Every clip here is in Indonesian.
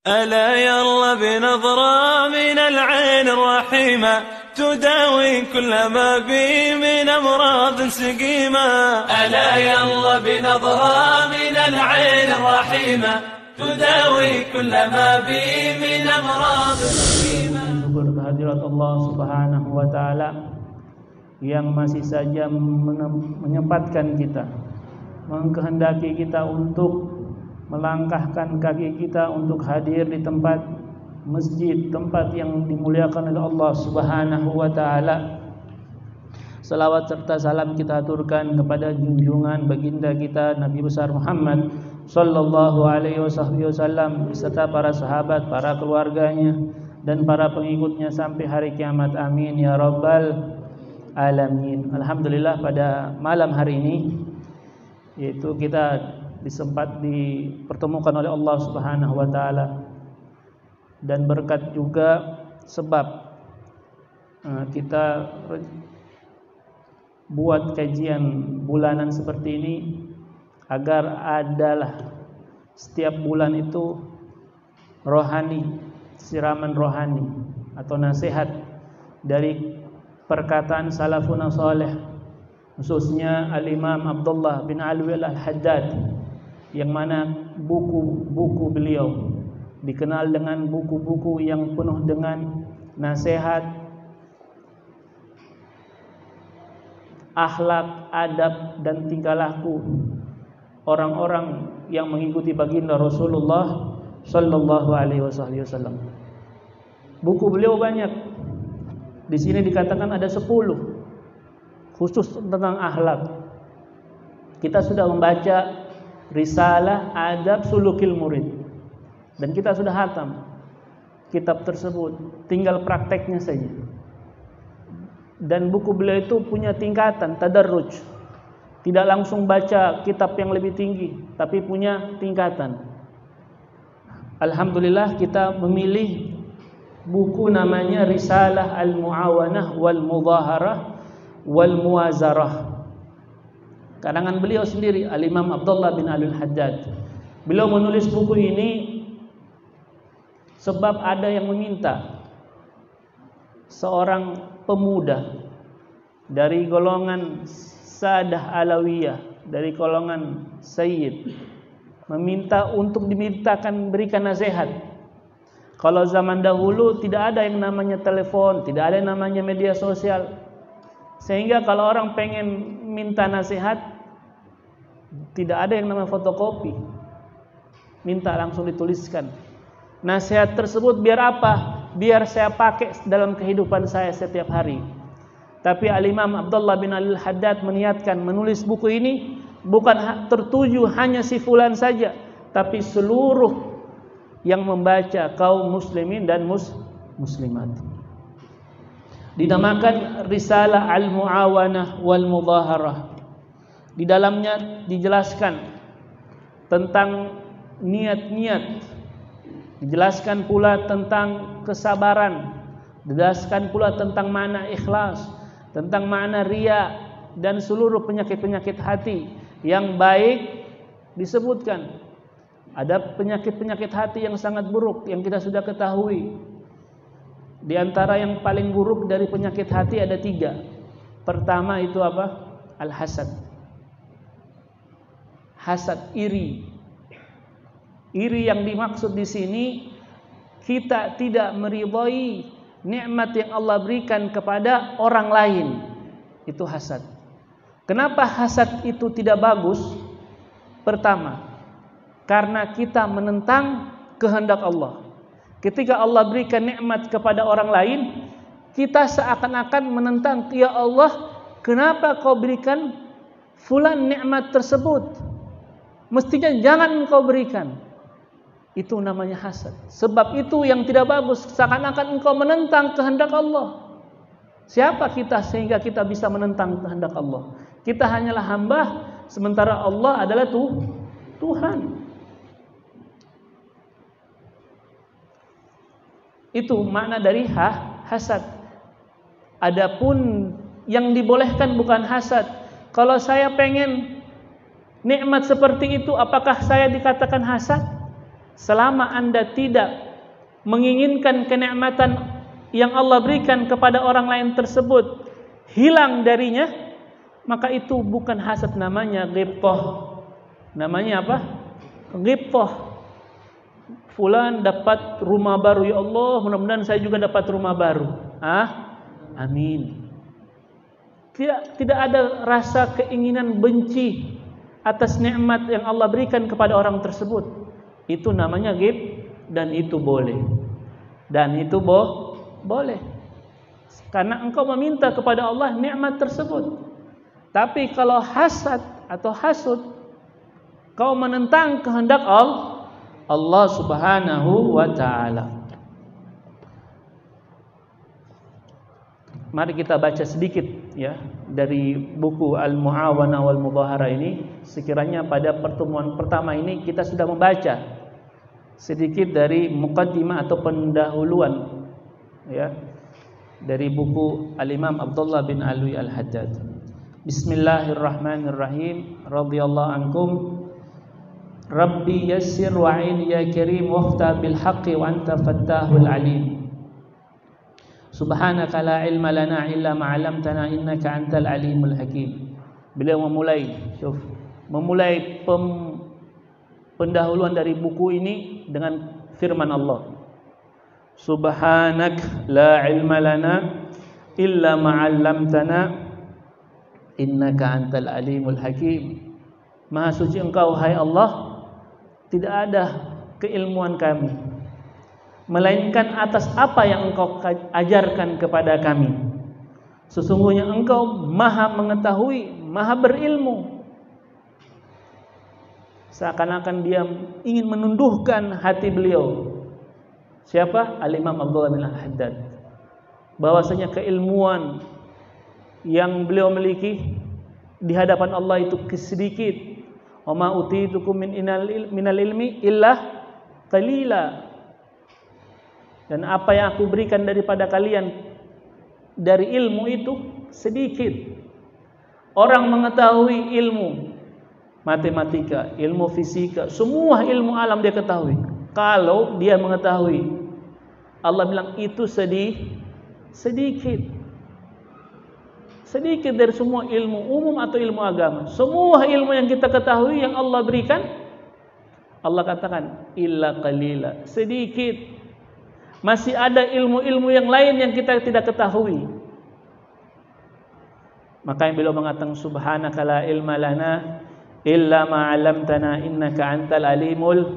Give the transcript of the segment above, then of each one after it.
ألا يلا بنظرة من العين الرحيمة تداوي كل ما بي من أمراض سقيمة. ألا يلا بنظرة من العين الرحيمة تداوي كل ما بي من أمراض سقيمة. Syukur kehadirat Allah Subhanahu wa Ta'ala yang masih saja menyempatkan kita, mengkehendaki kita untuk melangkahkan kaki kita untuk hadir di tempat masjid, tempat yang dimuliakan oleh Allah Subhanahu wa Ta'ala. Salawat serta salam kita aturkan kepada junjungan baginda kita Nabi besar Muhammad sallallahu alaihi wasallam beserta para sahabat, para keluarganya dan para pengikutnya sampai hari kiamat. Amin ya rabbal alamin. Alhamdulillah, pada malam hari ini yaitu kita dipertemukan oleh Allah Subhanahu wa Ta'ala, dan berkat juga sebab kita buat kajian bulanan seperti ini agar adalah setiap bulan itu rohani, siraman rohani atau nasihat dari perkataan salafun salih, khususnya Al-Imam Abdullah bin Alwi Al-Haddad, yang mana buku-buku beliau dikenal dengan buku-buku yang penuh dengan nasihat, akhlak, adab dan tingkah laku orang-orang yang mengikuti baginda Rasulullah sallallahu alaihi wasallam. Buku beliau banyak. Di sini dikatakan ada 10 khusus tentang akhlak. Kita sudah membaca Risalah Adab Sulukil Murid dan kita sudah hatam kitab tersebut, tinggal prakteknya saja. Dan buku beliau itu punya tingkatan tadarruj, tidak langsung baca kitab yang lebih tinggi, tapi punya tingkatan. Alhamdulillah kita memilih buku namanya Risalah Al-Muawanah wal Mudhaharah wal Muwazarah, karangan beliau sendiri Al-Imam Abdullah bin Al-Haddad. Beliau menulis buku ini sebab ada yang meminta seorang pemuda dari golongan Sadah Alawiyah, dari golongan Sayyid, meminta untuk berikan nasihat. Kalau zaman dahulu tidak ada yang namanya telepon, tidak ada yang namanya media sosial, sehingga kalau orang pengen minta nasihat tidak ada yang namanya fotokopi, minta langsung dituliskan. Nasihat tersebut biar apa? Biar saya pakai dalam kehidupan saya setiap hari. Tapi Al-Imam Abdullah bin Al-Haddad meniatkan menulis buku ini bukan tertuju hanya si fulan saja, tapi seluruh yang membaca, kaum muslimin dan muslimat. Dinamakan Risalah Al-Muawanah wal Mudhaharah. Di dalamnya dijelaskan tentang niat-niat, dijelaskan pula tentang kesabaran, dijelaskan pula tentang makna ikhlas, tentang makna riya dan seluruh penyakit-penyakit hati yang baik disebutkan. Ada penyakit-penyakit hati yang sangat buruk yang kita sudah ketahui. Di antara yang paling buruk dari penyakit hati ada 3. Pertama itu apa? Al-hasad. Hasad, iri. Iri yang dimaksud di sini, kita tidak meridhai nikmat yang Allah berikan kepada orang lain. Itu hasad. Kenapa hasad itu tidak bagus? Pertama, karena kita menentang kehendak Allah. Ketika Allah berikan nikmat kepada orang lain, kita seakan-akan menentang, ya Allah, kenapa kau berikan fulan nikmat tersebut? Mestinya jangan engkau berikan. Itu namanya hasad. Sebab itu yang tidak bagus, seakan-akan engkau menentang kehendak Allah. Siapa kita sehingga kita bisa menentang kehendak Allah? Kita hanyalah hamba, sementara Allah adalah Tuhan. Itu makna dari hasad. Adapun yang dibolehkan bukan hasad. Kalau saya pengen nikmat seperti itu, apakah saya dikatakan hasad? selama Anda tidak menginginkan kenikmatan yang Allah berikan kepada orang lain tersebut hilang darinya, maka itu bukan hasad, namanya ghibthah. Namanya apa? Ghibthah. Fulan dapat rumah baru, ya Allah, mudah-mudahan saya juga dapat rumah baru. Amin. Tidak ada rasa keinginan benci atas nikmat yang Allah berikan kepada orang tersebut. Itu namanya ghib, dan itu boleh. Dan itu boleh. Karena engkau meminta kepada Allah nikmat tersebut. Tapi kalau hasad atau hasud, kau menentang kehendak Allah Subhanahu wa ta'ala. Mari kita baca sedikit ya dari buku Al-Mu'awana wal Mudhahara ini. Sekiranya pada pertemuan pertama ini kita sudah membaca sedikit dari muqaddimah atau pendahuluan ya dari buku Al-Imam Abdullah bin Alwi Al-Haddad. Bismillahirrahmanirrahim. Radhiyallahu ankum. Rabbi yassir wa'in ya karim wafta bil haqqi wa anta fattahul alim. Subhanaka la ilma lana illa ma 'allamtana innaka antal alimul hakim. Beliau memulai pendahuluan dari buku ini dengan firman Allah. Subhanak la ilma lana illa ma 'allamtana innaka antal alimul hakim. Maha suci Engkau hai Allah, tidak ada keilmuan kami melainkan atas apa yang Engkau ajarkan kepada kami. Sesungguhnya Engkau maha mengetahui, maha berilmu. Seakan-akan dia ingin menundukkan hati beliau. Siapa? Al-Imam Abdullah bin Al-Haddad. Bahwasanya keilmuan yang beliau miliki di hadapan Allah itu sedikit. Wa ma utitukum minal ilmi illa qalila. Dan apa yang aku berikan daripada kalian dari ilmu itu sedikit. Orang mengetahui ilmu matematika, ilmu fisika, semua ilmu alam dia ketahui. Kalau dia mengetahui, Allah bilang itu sedikit. Sedikit dari semua ilmu umum atau ilmu agama. Semua ilmu yang kita ketahui yang Allah berikan, Allah katakan illa qalila, sedikit. Masih ada ilmu-ilmu yang lain yang kita tidak ketahui. Maka yang beliau mengatakan subhanaka la ilma lana illa ma 'allamtana innaka antal alimul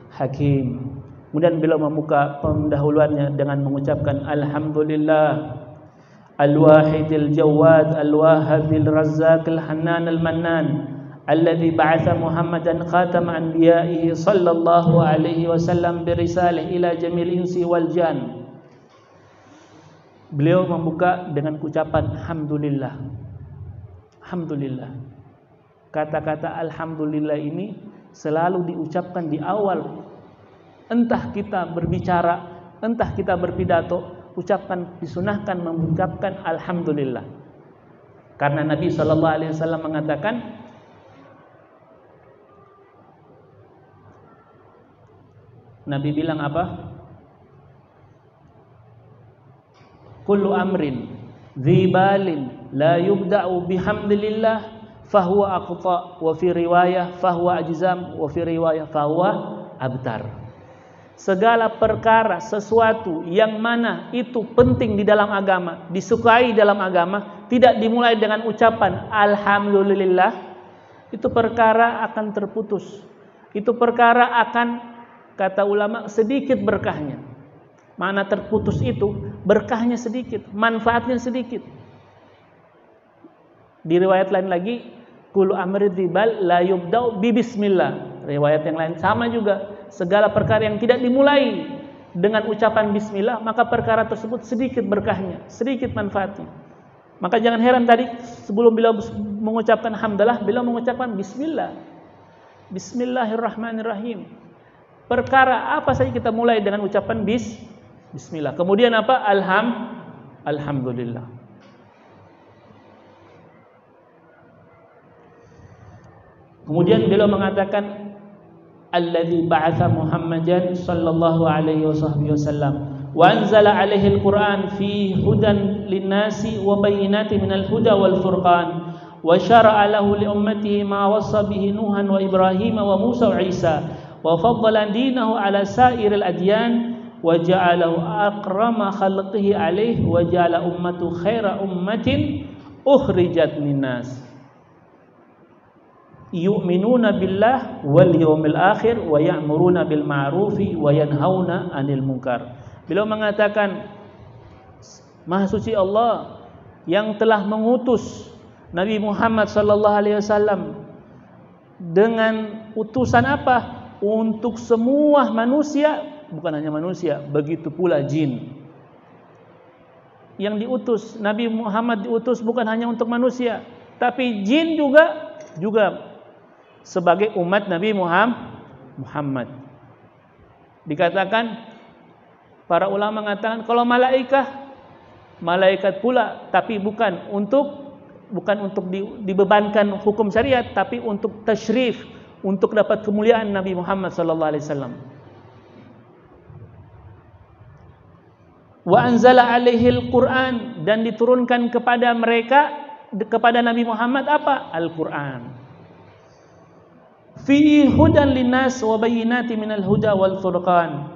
hakim. Kemudian beliau membuka pendahuluannya dengan mengucapkan alhamdulillah al-wahidil jawad al-wahabil razzaqil hannan al-mannan alladhi ba'atha Muhammadan khatam anbiya'ihi sallallahu alaihi wasallam birisalih ila jamil insi wal jan. Beliau membuka dengan ucapan alhamdulillah. Alhamdulillah. Kata-kata alhamdulillah ini selalu diucapkan di awal. Entah kita berbicara, entah kita berpidato, disunahkan mengucapkan alhamdulillah. Karena Nabi sallallahu alaihi wasallam mengatakan Nabi bilang apa? Kullu amrin dzibalin la yubda'u bihamdillah fahuwa aqta, wa fi riwayah fahuwa ajzam, wa fi riwayah fahuwa abtar. Segala perkara, sesuatu yang mana itu penting di dalam agama, disukai dalam agama, tidak dimulai dengan ucapan alhamdulillah, itu perkara akan terputus. Itu perkara akan, kata ulama, sedikit berkahnya. Mana terputus itu, berkahnya sedikit, manfaatnya sedikit. Di riwayat lain lagi, kullu amri dzibal la yubda'u bi bismillah. Riwayat yang lain sama juga, segala perkara yang tidak dimulai dengan ucapan bismillah, maka perkara tersebut sedikit berkahnya, sedikit manfaatnya. Maka jangan heran tadi sebelum beliau mengucapkan hamdalah, beliau mengucapkan bismillah. Bismillahirrahmanirrahim. Perkara apa saja kita mulai dengan ucapan bismillah. Kemudian apa? Alhamdulillah. Kemudian beliau mengatakan alladzi ba'atha Muhammadan sallallahu alaihi wasallam wa anzala alaihi al-Qur'an fi hudan lin-nasi wa bayyinatin minal huda wal furqan wa syara'a lahu li ummatihi ma wassa bihi Nuhan wa Ibrahim wa Musa wa Isa wa faddala dinahu ala sa'iril adyan wa ja'alahu akrama khalqihi alaihi wa ja'ala ummatu khaira ummatin ukhrijat linnas yu'minuna billah wal yawmil akhir wa ya'muruna bil ma'rufi wa yanhauna 'anil munkar. Beliau mengatakan, Maha suci Allah yang telah mengutus Nabi Muhammad sallallahu alaihi wasallam dengan utusan apa? Untuk semua manusia, bukan hanya manusia, begitu pula jin. Yang diutus, Nabi Muhammad diutus bukan hanya untuk manusia, tapi jin juga sebagai umat Nabi Muhammad. Dikatakan, para ulama mengatakan kalau malaikat pula, tapi bukan untuk dibebankan hukum syariat, tapi untuk tasyrif, untuk dapat kemuliaan Nabi Muhammad sallallahu alaihi wasallam. Wa anzala alaihil Qur'an, dan diturunkan kepada Nabi Muhammad apa? Al-Qur'an. Fi hudan linnas wa bayyinatin minal huda wal furqan.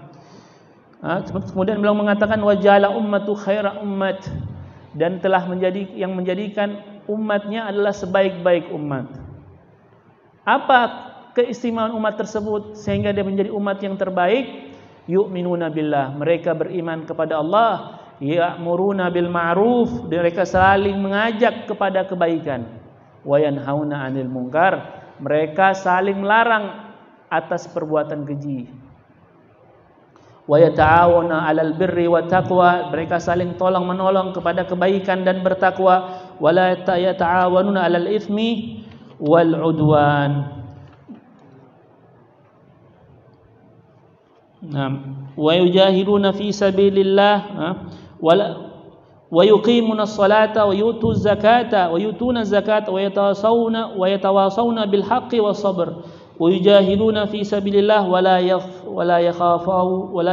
Kemudian beliau mengatakan wa ja'ala ummatu khaira ummat, dan telah menjadikan umatnya adalah sebaik-baik umat. Apa keistimewaan umat tersebut sehingga dia menjadi umat yang terbaik? Yu'minuna billah, mereka beriman kepada Allah. Ya'muruna bil ma'ruf, mereka saling mengajak kepada kebaikan. Wa yanhauna 'anil munkar, mereka saling melarang atas perbuatan keji. Wa yata'awuna 'alal birri wat taqwa, mereka saling tolong menolong kepada kebaikan dan bertakwa. Wa la yata'awanuna 'alal itsmi wal 'udwan. Wa yujahiduna fi sabilillah wa yuqimuna as-salata wa yutuz zakata wa yutuna zakata wa yatawasawna bil haqqi was sabr wa yujahiduna fi sabilillah wa la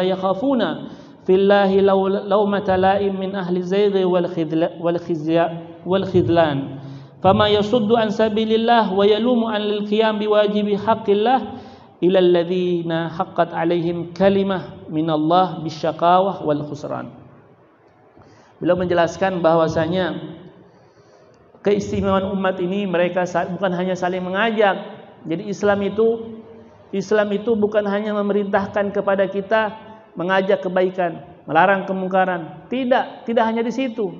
yakhafuna fillahi lawmata la'im min ahli zayghi wal khidlan fama yasuddu an sabilillah wa yalumu an lil qiyam biwajibi haqqillah ila alladhina haqqat alaihim kalimah minallah bisyaqawah wal khusran. Beliau menjelaskan bahwasanya keistimewaan umat ini, mereka bukan hanya saling mengajak. Jadi Islam itu bukan hanya memerintahkan kepada kita mengajak kebaikan, melarang kemungkaran. Tidak hanya di situ.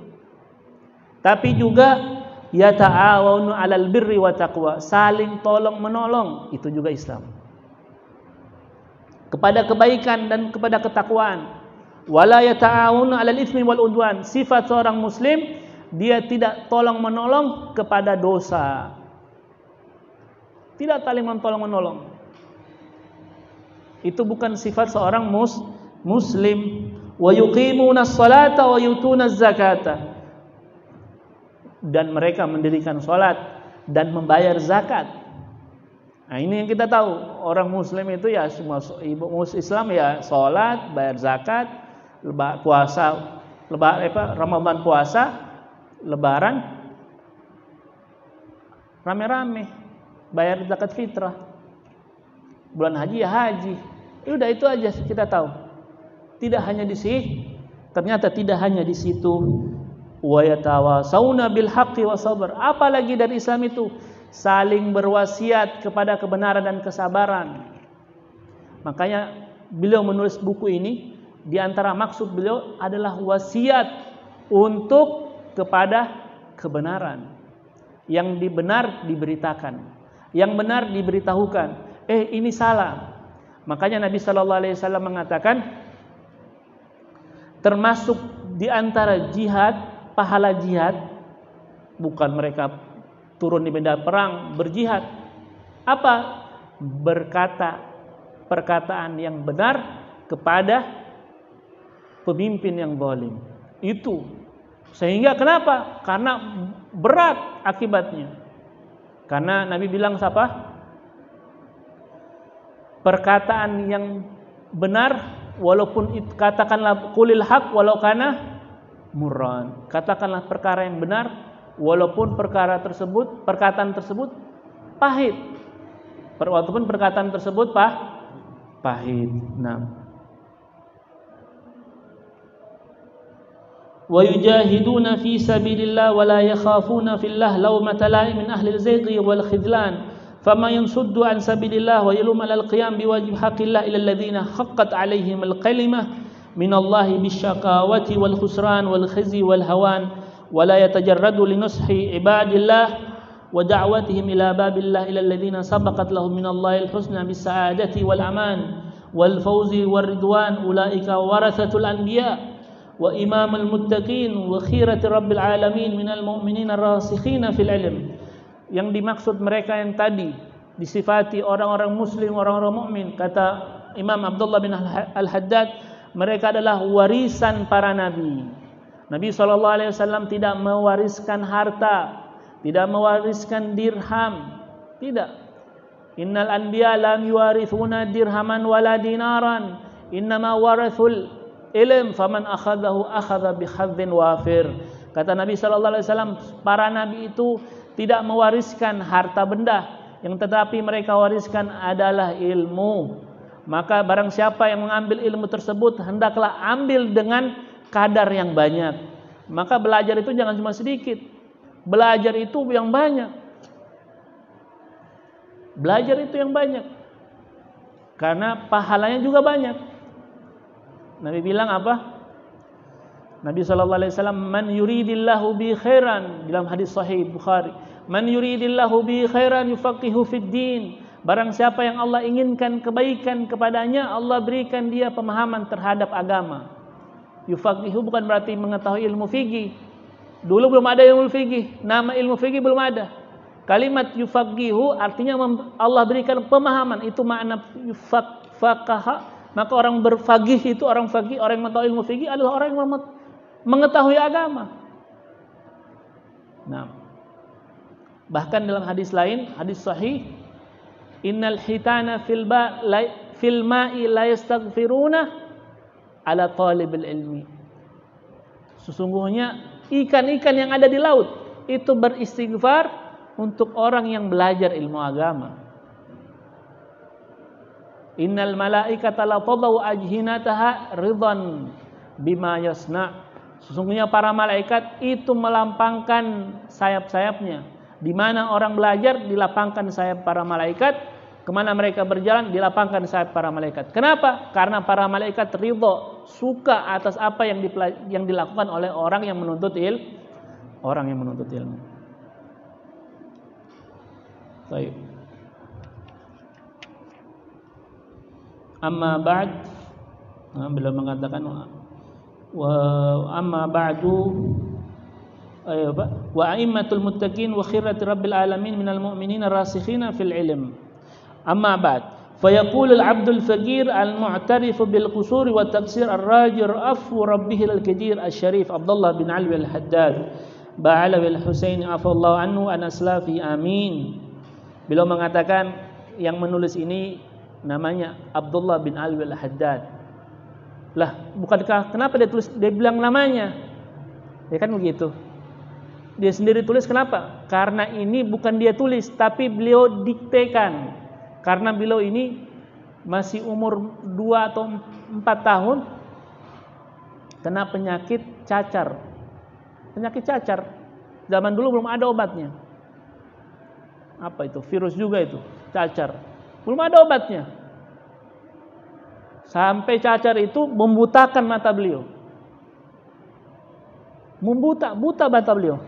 Tapi juga yata'awanu 'alal birri wa taqwa, saling tolong menolong, itu juga Islam. Kepada kebaikan dan kepada ketakwaan. Wala yata'awunu 'alal itsmi wal udwan. Sifat seorang muslim, dia tidak tolong menolong kepada dosa. Tidak saling tolong menolong. Itu bukan sifat seorang muslim. Wa yuqimuna as-salata wa yutuna az-zakata. Dan mereka mendirikan salat dan membayar zakat. Nah, ini yang kita tahu, orang muslim itu ya semua Islam ya salat, bayar zakat, puasa, Ramadan puasa, lebaran rame-rame, bayar zakat fitrah. Bulan haji ya haji. Udah itu aja kita tahu. Ternyata tidak hanya di situ. Wa yatawasawna bil haqqi was sabr. Apalagi dari Islam itu? Saling berwasiat kepada kebenaran dan kesabaran. Makanya beliau menulis buku ini, di antara maksud beliau adalah wasiat untuk kepada kebenaran. Yang benar diberitakan, yang benar diberitahukan. Ini salah. Makanya Nabi sallallahu alaihi wasallam mengatakan, termasuk di antara jihad, pahala jihad, bukan mereka turun di medan perang berjihad, apa? Perkataan yang benar kepada pemimpin yang zalim. Itu sehingga kenapa? Karena berat akibatnya. Karena Nabi bilang siapa? perkataan yang benar, walaupun katakanlah qulil haq walau kana murran. Katakanlah perkara yang benar walaupun perkataan tersebut pahit. Walaupun perkataan tersebut pahit. Nah. Wa yujahiduna fi sabilillah wa la yakhafuna fillah lawmata la'im min ahli al-zayg wal khidlan. Fama yansuddu an sabilillah wa yalum alal qiyam biwajib haqqillah ila alladhina haqqat alaihim al-kalimah minallahi bisyaqawati wal khusran wal khizi wal hawan wa la yatajarradu li nushi ibadillah wa da'watihim ila babillah ila alladhina sabaqat lahum minallahi al-husna bis sa'adati wal aman wal fawzi war ridwan ulaika warathatul anbiya wa imamul muttaqin wa khirati rabbil alamin minal mu'minina rasikhina fil ilm. Yang dimaksud mereka yang tadi disifati orang-orang muslim, orang-orang mukmin, kata Imam Abdullah bin Al-Haddad, mereka adalah warisan para nabi. Nabi SAW tidak mewariskan harta, tidak mewariskan dirham, tidak. Innal anbiya lam yuwarithuna dirhaman wala dinaran, innama warathul ilm faman akhadahu akhadha bihadzin wafir. Kata Nabi SAW, para nabi itu tidak mewariskan harta benda, yang tetapi mereka wariskan adalah ilmu. Maka barang siapa yang mengambil ilmu tersebut, hendaklah ambil dengan kadar yang banyak. Maka belajar itu jangan cuma sedikit, belajar itu yang banyak. Belajar itu yang banyak, karena pahalanya juga banyak. Nabi bilang apa? Nabi SAW, man yuridillahu bi khairan, dalam hadis sahih Bukhari, man yuridillahu bi khairan yufaqihu fid din. Barang siapa yang Allah inginkan kebaikan kepadanya, Allah berikan dia pemahaman terhadap agama. Yufaqihu bukan berarti mengetahui ilmu fikih. Dulu belum ada ilmu fikih, nama ilmu fikih belum ada. Kalimat yufaqihu artinya Allah berikan pemahaman, itu makna faqaha. Maka orang berfaqih itu, orang faqih, orang yang mengetahui ilmu fikih adalah orang yang mengetahui agama. Nah, bahkan dalam hadis lain, hadis sahih, innal hitana fil ma'i la yastaghfiruna ala talibil ilmi. Sesungguhnya ikan-ikan yang ada di laut itu beristighfar untuk orang yang belajar ilmu agama. Innal malaikata la tadau ajhinataha ridhan bima yasna. Sesungguhnya para malaikat itu melampangkan sayap-sayapnya. Di mana orang belajar, dilapangkan sayap para malaikat. Kemana mereka berjalan, dilapangkan sayap para malaikat. Kenapa? Karena para malaikat ridho, suka atas apa yang dilakukan oleh orang yang menuntut ilmu. Baik. Amma ba'd, beliau mengatakan wa amma ba'du wa a'immatul muttaqin wa khirati rabbil alamin minal mu'minina rasikhina fil ilm. Amma ba'd, fayaqulu al-'abdul faqir al-mu'tarif bil qusur wa taqsir ar-rajir afu rabbih al-kadir asy-syarif Abdullah bin Ali al-Haddad ba'ala wal Husain afallahu anhu an aslafi amin. Beliau mengatakan yang menulis ini namanya Abdullah bin Ali al-Haddad. Lah, bukankah kenapa dia bilang namanya? Ya kan begitu. Dia sendiri tulis, kenapa? Karena ini bukan dia tulis, tapi beliau diktekan. Karena beliau ini masih umur 2 atau 4 tahun kena penyakit cacar. Penyakit cacar. Zaman dulu belum ada obatnya. Apa itu? Virus juga itu, cacar. Belum ada obatnya. Sampai cacar itu membutakan mata beliau. Buta mata beliau.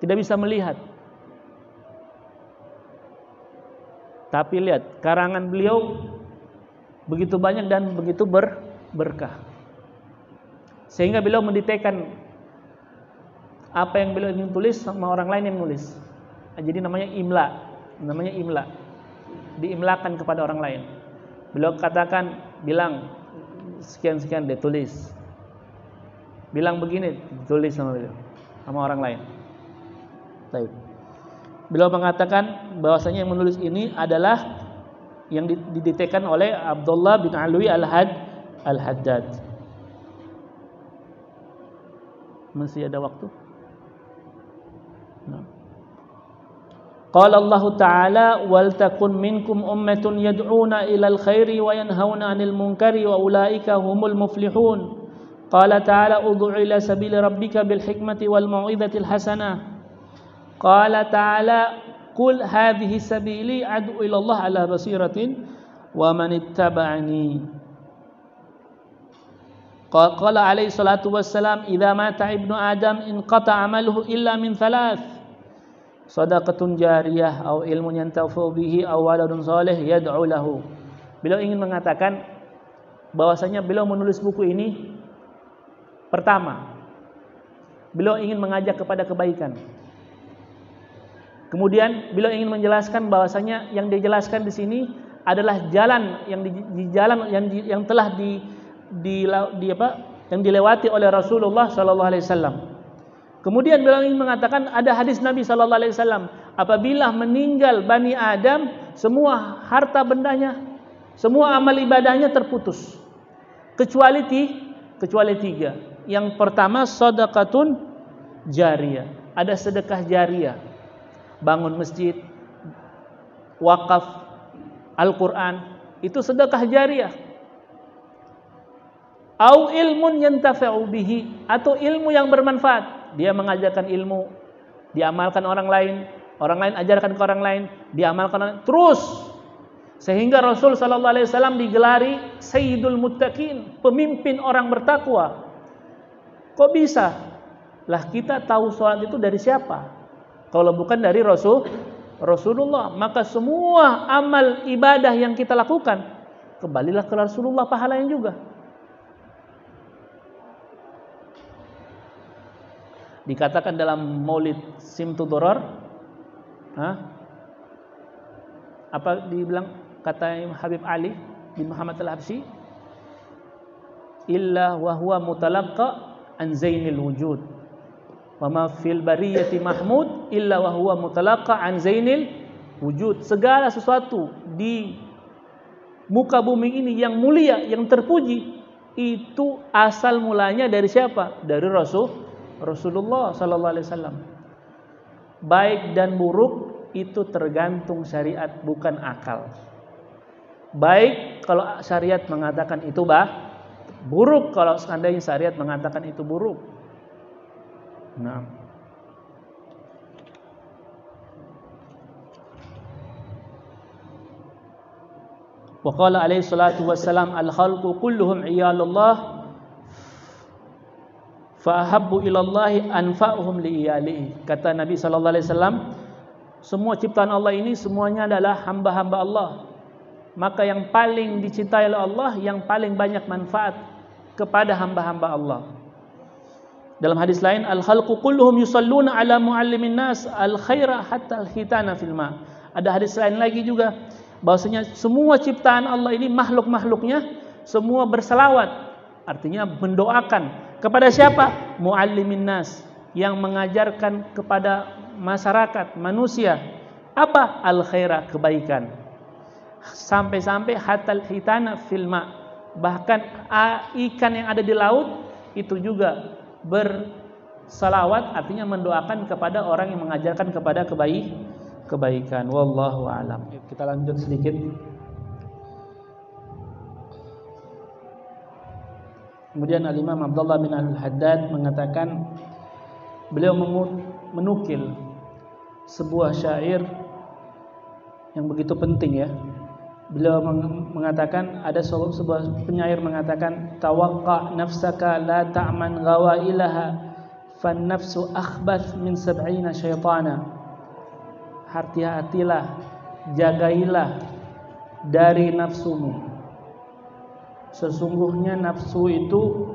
Tidak bisa melihat. Tapi lihat, karangan beliau begitu banyak dan begitu berkah. Sehingga beliau mendiktekan apa yang beliau ingin tulis sama orang lain yang nulis. Jadi namanya imla. Diimlakan kepada orang lain. Beliau katakan, bilang sekian-sekian dia tulis. Bilang begini, tulis sama beliau, sama orang lain. Baik. Beliau mengatakan bahwasanya yang menulis ini adalah yang didiktekan oleh Abdullah bin Alwi Al-Haddad. Masih ada waktu? Nah. Qala Allah Ta'ala wal takun minkum ummatun yad'una ilal khairi wa yanhauna 'anil munkari wa ulaika humul muflihun. Qala Ta'ala ud'u ila sabili rabbika bil hikmati wal mau'izatil hasanah. Qala Ta'ala qul hadhihi sabili ad'u ila Allah ala basiratin wa man ittaba'ani. Qala alaihi salatu wassalam idza mata ibnu adam inqata 'amaluhu illa min thalath sadaqatun jariyah atau ilmun yantafa'u bihi aw waladun salih yad'u lahu. Beliau ingin mengatakan bahwasanya beliau menulis buku ini pertama beliau ingin mengajak kepada kebaikan. Kemudian beliau ingin menjelaskan bahwasanya yang dijelaskan di sini adalah jalan yang telah yang dilewati oleh Rasulullah sallallahu alaihi wasallam. Kemudian beliau ingin mengatakan ada hadis Nabi sallallahu alaihi wasallam, apabila meninggal Bani Adam, semua harta bendanya, semua amal ibadahnya terputus. Kecuali tiga. Yang pertama sedekatun jariyah. Ada sedekah jariyah. Bangun masjid, wakaf, Al-Qur'an, itu sedekah jariyah. Au ilmun yantafa'u bihi, atau ilmu yang bermanfaat. Dia mengajarkan ilmu, diamalkan orang lain ajarkan ke orang lain, diamalkan orang lain, terus sehingga Rasul sallallahu alaihi wasallam digelari Sayyidul Muttaqin, pemimpin orang bertakwa. Kok bisa? Lah kita tahu salat itu dari siapa? Kalau bukan dari Rasulullah, maka semua amal ibadah yang kita lakukan kembalilah ke Rasulullah pahalanya juga. Dikatakan dalam Maulid Simtu Doror, apa dibilang kata Habib Ali bin Muhammad Al-Habsyi, illa wa huwa mutalaqqa an zainil wujud wa ma fil bariyati mahmud illa wa huwa mutalaqqa an zainil wujud. Segala sesuatu di muka bumi ini yang mulia, yang terpuji, itu asal mulanya dari siapa? Dari Rasulullah sallallahu alaihi wasallam. Baik dan buruk itu tergantung syariat, bukan akal. Baik kalau syariat mengatakan itu buruk kalau seandainya syariat mengatakan itu buruk. Nah. Wa qala alaihi salatu wassalam al-khalqu kulluhum iyalullah fa'ahabbu ilallahi anfa'uhum li'iyalihi. Kata Nabi sallallahu alaihi wasallam, semua ciptaan Allah ini semuanya adalah hamba-hamba Allah. Maka yang paling dicintai oleh Allah, yang paling banyak manfaat kepada hamba-hamba Allah. Dalam hadis lain, al-khalqu kulluhum yusalluna ala muallimin nas al-khaira hatta al-khitana fil ma. Ada hadis lain lagi juga bahwasanya semua ciptaan Allah ini, makhluk-makhluknya semua berselawat, artinya mendoakan kepada siapa? Muallimin nas, yang mengajarkan kepada masyarakat, manusia apa? Al-khaira, kebaikan. Sampai-sampai hatal hitana fil ma, bahkan ikan yang ada di laut itu juga bersalawat, artinya mendoakan kepada orang yang mengajarkan kepada kebaikan. Wallahu a'lam. Kita lanjut sedikit. Kemudian Al-Imam Abdullah bin Al-Haddad mengatakan, beliau menukil sebuah syair yang begitu penting ya. Beliau mengatakan, ada sebuah penyair mengatakan, tawaqqa nafsaka la ta'man ghawailaha fan nafsu akhbath min 70 syaitana. Hati-hatilah, jagailah dari nafsumu. Sesungguhnya nafsu itu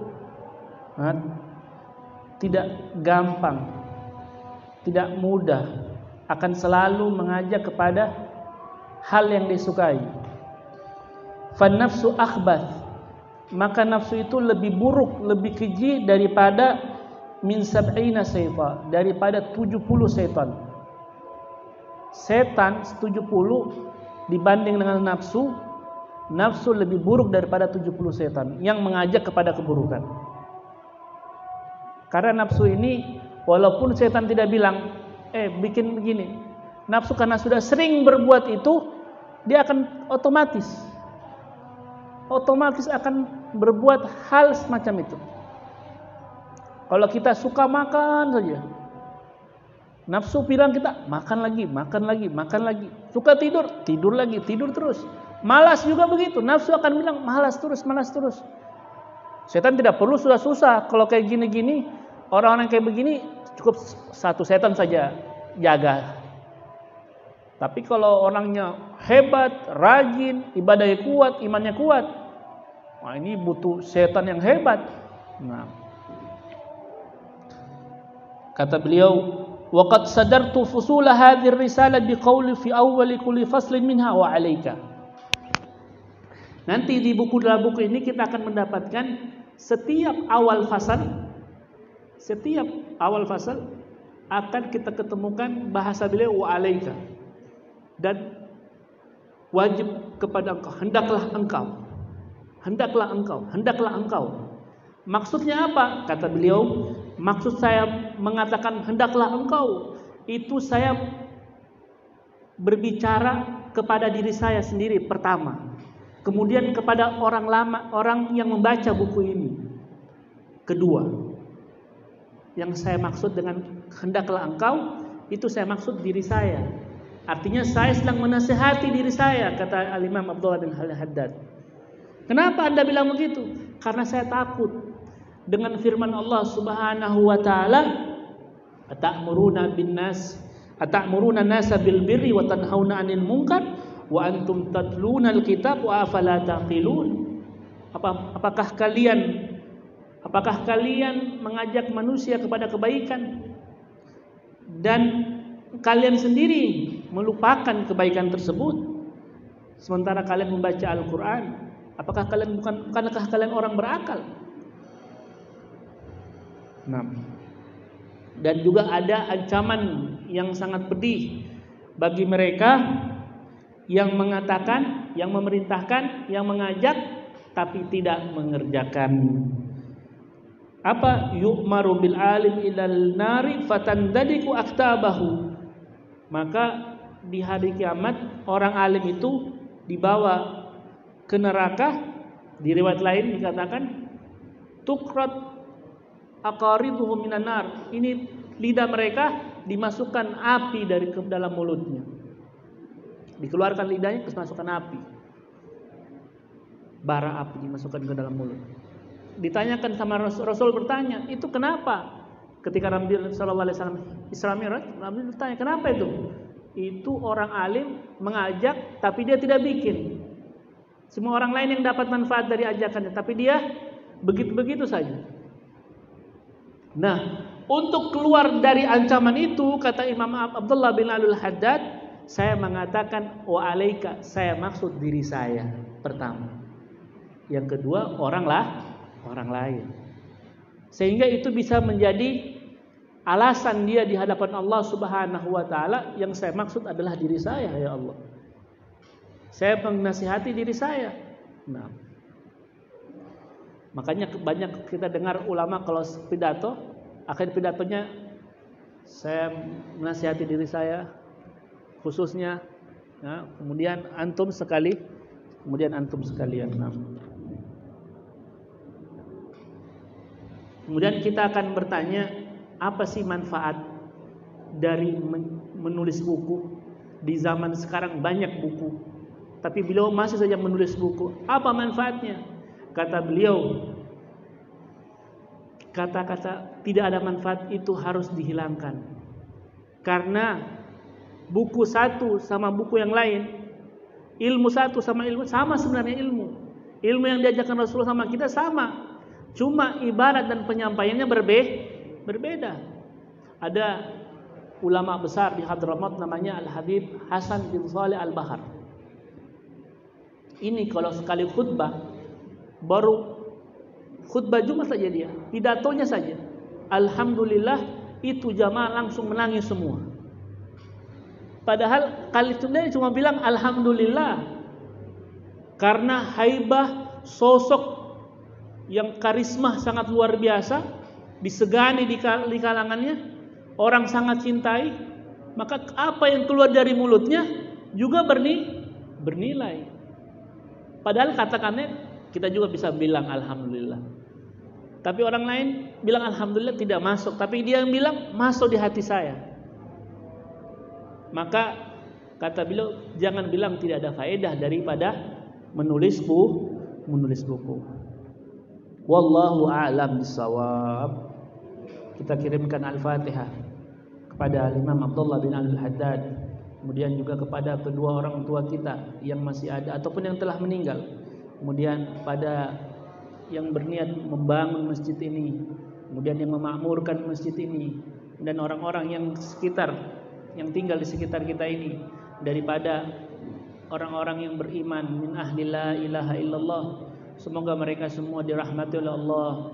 tidak gampang, tidak mudah, akan selalu mengajak kepada hal yang disukai. Fan nafsu akhbath, maka nafsu itu lebih buruk, lebih keji daripada min 70 syaitan, daripada 70 setan. Setan 70 dibanding dengan nafsu, nafsu lebih buruk daripada 70 setan yang mengajak kepada keburukan. Karena nafsu ini walaupun setan tidak bilang, bikin begini, nafsu karena sudah sering berbuat itu, dia akan otomatis akan berbuat hal semacam itu. Kalau kita suka makan saja, nafsu bilang kita makan lagi. Suka tidur lagi, tidur terus. Malas juga begitu, nafsu akan bilang malas terus. Setan tidak perlu susah-susah. Kalau kayak gini-gini, orang-orang kayak begini cukup satu setan saja jaga. Tapi kalau orangnya hebat, rajin, ibadahnya kuat, imannya kuat, wah ini butuh setan yang hebat. Nah, kata beliau, waqad sadartu fusula hadhihi risalah biqauli fi awwal kulli faslin minha wa 'alaika. Nanti di dalam buku ini kita akan mendapatkan setiap awal fasal akan kita ketemukan bahasa beliau wa 'alaika. Dan wajib kepada engkau, hendaklah engkau. Maksudnya apa? Kata beliau, maksud saya mengatakan hendaklah engkau, itu saya berbicara kepada diri saya sendiri pertama, kemudian kepada orang yang membaca buku ini. Kedua, yang saya maksud dengan hendaklah engkau, itu saya maksud diri saya. Artinya saya sedang menasihati diri saya, kata Al-Imam Abdullah bin Al-Haddad. Kenapa Anda bilang begitu? Karena saya takut dengan firman Allah Subhanahu wa taala, "Atamuruna nasa bil birri wa tanhauna 'anil munkar wa antum tatluna al-kitab wa afala taqilun." Apakah kalian mengajak manusia kepada kebaikan dan kalian sendiri melupakan kebaikan tersebut, sementara kalian membaca Al-Quran? Bukankah kalian orang berakal? Nah, dan juga ada ancaman yang sangat pedih bagi mereka yang mengatakan, yang memerintahkan, yang mengajak tapi tidak mengerjakan. Apa? Yu'maru bil alim ilal nari fatandadiku aktabahu. Maka di hari kiamat orang alim itu dibawa ke neraka. Di riwayat lain dikatakan tukrat aqariduhum minan nar. Ini lidah mereka dimasukkan api dari ke dalam mulutnya. Dikeluarkan lidahnya, dimasukkan api. Bara api dimasukkan ke dalam mulut. Ditanyakan sama Rasul bertanya, itu kenapa? Ketika Nabi sallallahu alaihi wasallam Isra Mi'raj, Nabi bertanya, kenapa itu? Itu orang alim mengajak tapi dia tidak bikin. Semua orang lain yang dapat manfaat dari ajakannya, tapi dia begitu-begitu saja. Nah, untuk keluar dari ancaman itu, kata Imam Abdullah bin Al-Haddad, saya mengatakan wa alaika, saya maksud diri saya pertama. Yang kedua, orang lain. Sehingga itu bisa menjadi alasan dia di hadapan Allah Subhanahu wa taala, yang saya maksud adalah diri saya, ya Allah. Saya menasihati diri saya. Nah, makanya banyak kita dengar ulama kalau pidato, akhir pidatonya saya menasihati diri saya khususnya, ya, kemudian antum sekalian. Nah. Kemudian kita akan bertanya, apa sih manfaat dari menulis buku? Di zaman sekarang banyak buku, tapi beliau masih saja menulis buku. Apa manfaatnya? Kata beliau, kata-kata tidak ada manfaat itu harus dihilangkan. Karena buku satu sama buku yang lain, ilmu satu sama ilmu sama, sebenarnya ilmu yang diajarkan Rasulullah sama kita sama. Cuma ibarat dan penyampaiannya berbeda. Ada ulama besar di Hadramaut namanya Al-Habib Hasan bin Saleh Al-Bahar. Ini kalau sekali khutbah, baru khutbah Jumat saja dia, pidatonya saja, alhamdulillah itu jamaah langsung menangis semua. Padahal kalimatnya cuma bilang alhamdulillah. Karena haibah sosok yang karisma sangat luar biasa, disegani di kalangannya, orang sangat cintai, maka apa yang keluar dari mulutnya juga bernilai. Padahal katakannya kita juga bisa bilang alhamdulillah. Tapi orang lain bilang alhamdulillah tidak masuk, tapi dia yang bilang masuk di hati saya. Maka kata beliau, jangan bilang tidak ada faedah daripada menulis buku. Wallahu a'lam bissawab. Kita kirimkan Al-Fatihah kepada Imam Abdullah bin Al-Haddad, kemudian juga kepada kedua orang tua kita yang masih ada ataupun yang telah meninggal, kemudian pada yang berniat membangun masjid ini, kemudian yang memakmurkan masjid ini, dan orang-orang yang yang tinggal di sekitar kita ini daripada orang-orang yang beriman min ahli la ilaha illallah. Semoga mereka semua dirahmati oleh Allah,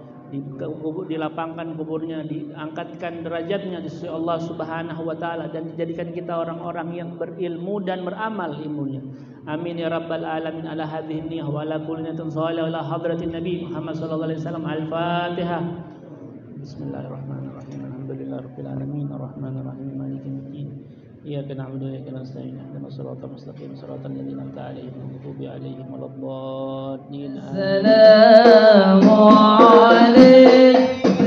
dilapangkan kuburnya, diangkatkan derajatnya di sisi Allah Subhanahu wa taala, dan dijadikan kita orang-orang yang berilmu dan beramal ilmunya. Amin ya rabbal alamin. Ala hadhihi niyyah wa ala kulli niyatin shalihah ala hadratin nabi Muhammad sallallahu alaihi wasallam. Al-Fatihah. Bismillahirrahmanirrahim. Alhamdulillahirabbil alamin arrahmanir rahim maliki yaumiddin. Iyyaka na'budu wa iyyaka nasta'in. Ihdinas siratal mustaqim, siratal ladzina an'amta 'alaihim ghairil maghdubi 'alaihim waladdallin. Assalamu alaikum.